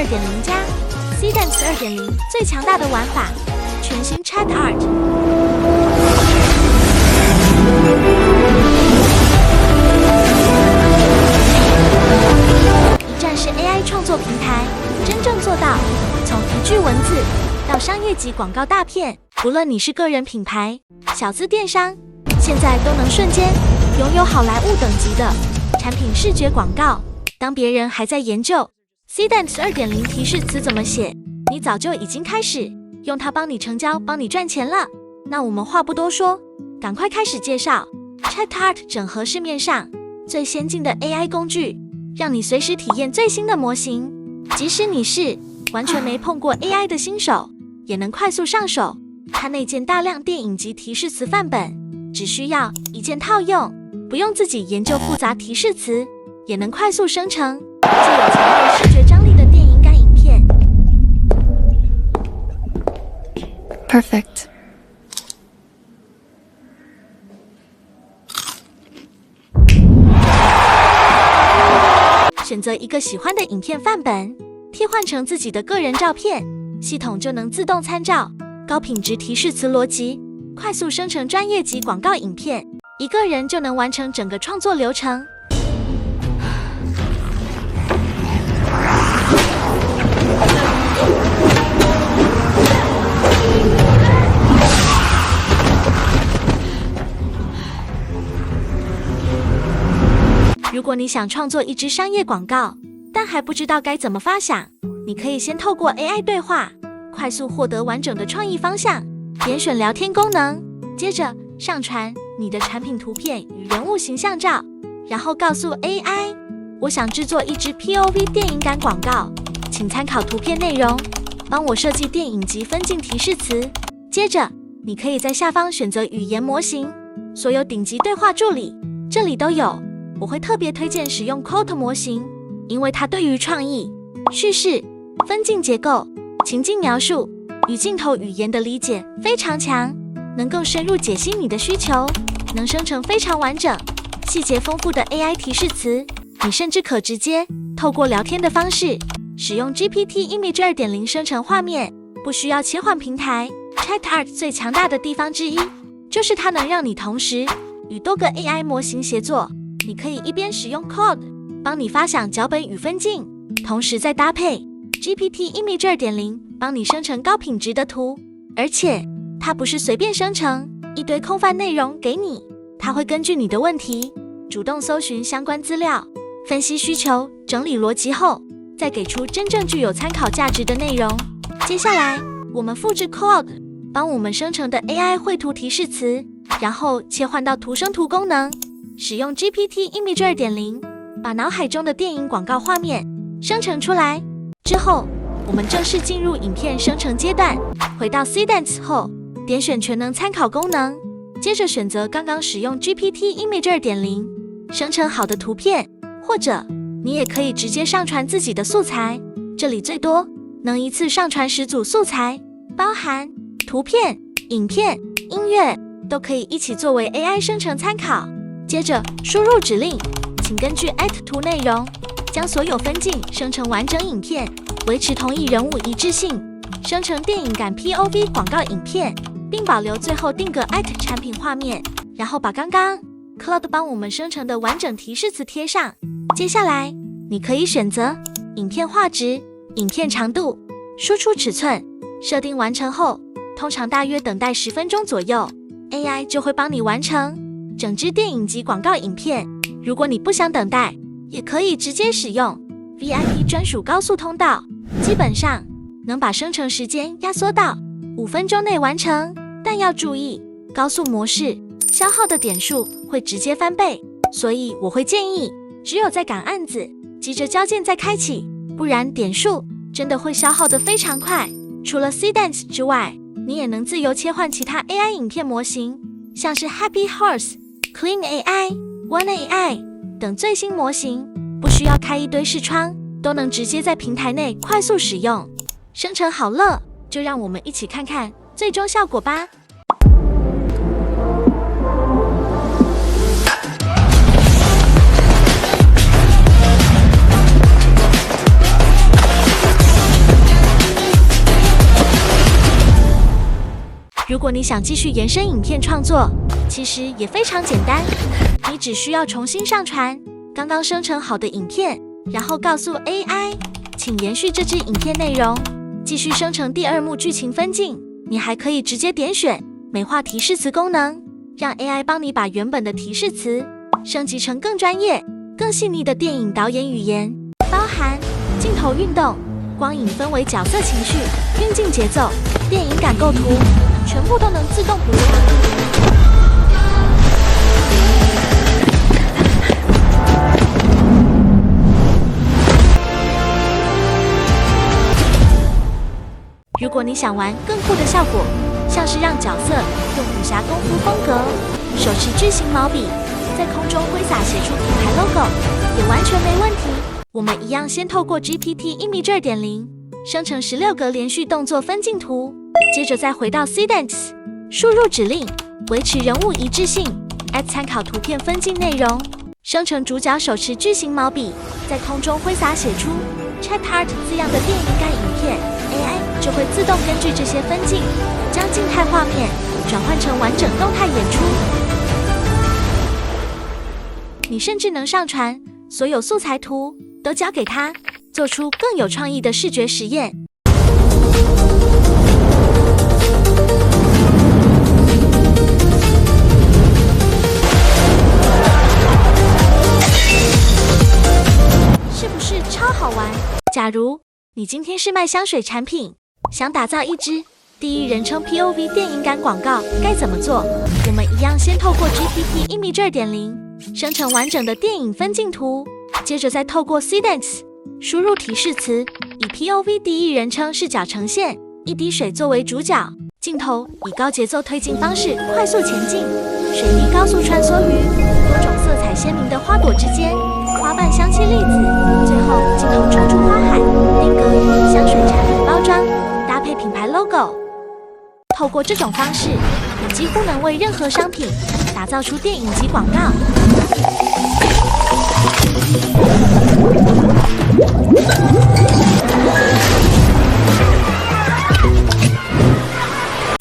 2.0 加 Seedance 2.0最強大的玩法，全新 Chat Art。一站式 AI 創作平台，真正做到從一句文字到商業級廣告大片，無論你是個人品牌、小資電商，現在都能瞬間擁有好萊塢等級的產品視覺廣告。當別人還在研究 Seedance 2.0 提示詞怎麼寫，你早就已經開始用它幫你成交、幫你賺錢了。那我們話不多說，趕快開始介紹 Chat Art 整合市面上最先進的 AI 工具，讓你隨時體驗最新的模型。即使你是完全沒碰過 AI 的新手，也能快速上手。它內建大量電影級提示詞範本，只需要一鍵套用，不用自己研究複雜提示詞，也能快速生成具有強烈視覺張力的電影感影片。Perfect。選擇一個喜歡的影片範本，替換成自己的個人照片，系統就能自動參照高品質提示詞邏輯，快速生成專業級廣告影片。一個人就能完成整個創作流程。如果你想創作一支商業廣告，但還不知道該怎麼發想，你可以先透過 AI 對話，快速獲得完整的創意方向。點選聊天功能，接着上傳你的產品圖片與人物形象照，然後告訴 AI， 我想製作一支 POV 電影感廣告，請參考圖片內容，幫我設計電影級分鏡提示詞。接着，你可以在下方選擇語言模型，所有頂級對話助理這裡都有。我會特別推薦使用 Coat 模型，因為它對於創意、敘事、分鏡結構、情境描述與鏡頭語言的理解非常強，能更深入解析你的需求，能生成非常完整、細節豐富的 AI 提示詞。你甚至可直接透過聊天的方式，使用 GPT Image 2.0 生成畫面，不需要切換平台。Chat Art 最強大的地方之一，就是它能讓你同時與多個 AI 模型協作。你可以一邊使用 Code 幫你發想腳本與分鏡，同時再搭配 GPT Image 2.0 幫你生成高品質的圖。而且它不是隨便生成一堆空泛內容給你，它會根據你的問題主動搜尋相關資料，分析需求，整理邏輯後，再給出真正具有參考價值的內容。接下來我們複製 Code 幫我們生成的 AI 繪圖提示詞，然後切換到圖生圖功能，使用 GPT Image 2.0 把腦海中的電影廣告畫面生成出來。之後我們正式進入影片生成階段。回到 Seedance 後，點選全能參考功能，接着選擇剛剛使用 GPT Image 2.0 生成好的圖片，或者你也可以直接上傳自己的素材，這裡最多能一次上傳10組素材，包含圖片、影片、音樂，都可以一起作為 AI 生成參考。接着輸入指令，請根據 图內容將所有分鏡生成完整影片，維持同一人物一致性，生成電影感 POV 廣告影片，並保留最後定格產品畫面，然後把剛剛 Claude 幫我們生成的完整提示詞貼上。接下來你可以選擇影片畫質、影片長度、輸出尺寸，設定完成後，通常大約等待10分鐘左右， AI 就會幫你完成整支電影級廣告影片。如果你不想等待，也可以直接使用 VIP 專屬高速通道，基本上能把生成時間壓縮到5分鐘內完成。但要注意，高速模式消耗的點數會直接翻倍，所以我會建議只有在趕案子、急着交件再開啟，不然點數真的會消耗得非常快。除了 Seedance 之外，你也能自由切換其他 AI 影片模型，像是 Happy Horse、Clean AI、One AI 等最新模型，不需要開一堆視窗，都能直接在平台內快速使用。生成好了，就讓我們一起看看最終效果吧。果你想繼續延伸影片創作，其實也非常簡單，你只需要重新上傳剛剛生成好的影片，然後告訴 AI， 請延續這支影片內容，繼續生成第二幕劇情分鏡。你還可以直接點選美化提示詞功能，讓 AI 幫你把原本的提示詞升級成更專業、更細膩的電影導演語言，包含鏡頭運動、光影氛圍、角色情緒、運鏡節奏、電影感構圖，全部都能自動補償。如果你想玩更酷的效果，像是讓角色用武俠功夫風格，手持巨型毛筆，在空中揮灑寫出品牌 logo， 也完全沒問題。我們一樣先透過 GPT Image 2.0 生成16格連續動作分鏡圖，接着再回到 Seedance， 輸入指令，維持人物一致性 ，add 參考圖片分鏡內容，生成主角手持巨型毛筆，在空中揮灑寫出 ChatArt 字樣的電影感影片 ，AI 就會自動根據這些分鏡，將靜態畫面轉換成完整動態演出。你甚至能上傳所有素材圖，都交給它，做出更有創意的視覺實驗。是不是超好玩？假如你今天是賣香水產品，想打造一支第一人稱 POV 電影感廣告，該怎麼做？我們一樣先透過 GPT Image 2.0 生成完整的電影分鏡圖，接着再透過 Seedance 輸入提示詞，以 POV 第一人稱視角呈現，一滴水作為主角，鏡頭以高節奏推進方式快速前進，水滴高速穿梭於多種色彩鮮明的花朵之間，花瓣香氣粒子，最後鏡頭抽出花海，定格於香水產品包裝，搭配品牌 logo。透過這種方式，你幾乎能為任何商品打造出電影級廣告。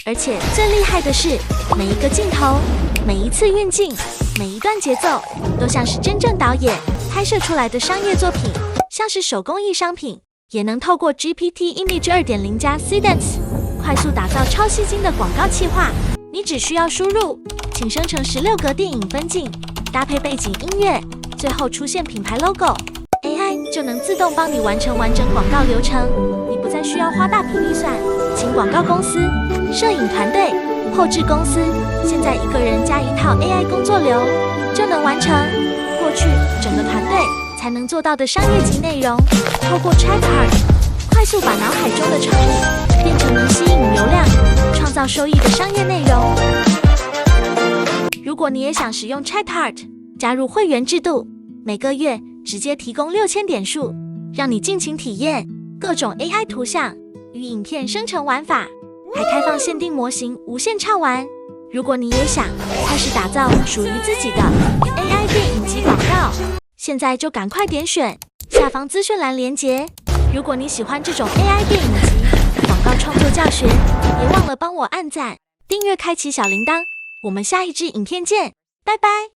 而且最厲害的是，每一個鏡頭、每一次運鏡、每一段節奏，都像是真正導演拍攝出來的商業作品，像是手工藝商品，也能透過 GPT Image 2.0 加 Seedance 快速打造超吸睛的廣告企劃。你只需要輸入，請生成16格電影分鏡，搭配背景音樂，最後出現品牌 logo，AI 就能自動幫你完成完整廣告流程。你不再需要花大筆預算，請廣告公司、攝影團隊、後製公司，現在一個人加一套 AI 工作流就能完成過去整個團隊才能做到的商業級內容。透過 ChatArt 快速把腦海中的創意變成能吸引流量、創造收益的商業內容。如果你也想使用 ChatArt， 加入會員制度，每個月直接提供6000點數，讓你盡情體驗各種 AI 圖像與影片生成玩法，還開放限定模型無限暢玩。如果你也想開始打造屬於自己的 AI 電影級廣告，現在就趕快點選下方資訊欄連結。如果你喜歡這種 AI 電影級廣告創作教學，別忘了幫我按讚、訂閱、開啟小鈴鐺。我們下一支影片見，拜拜。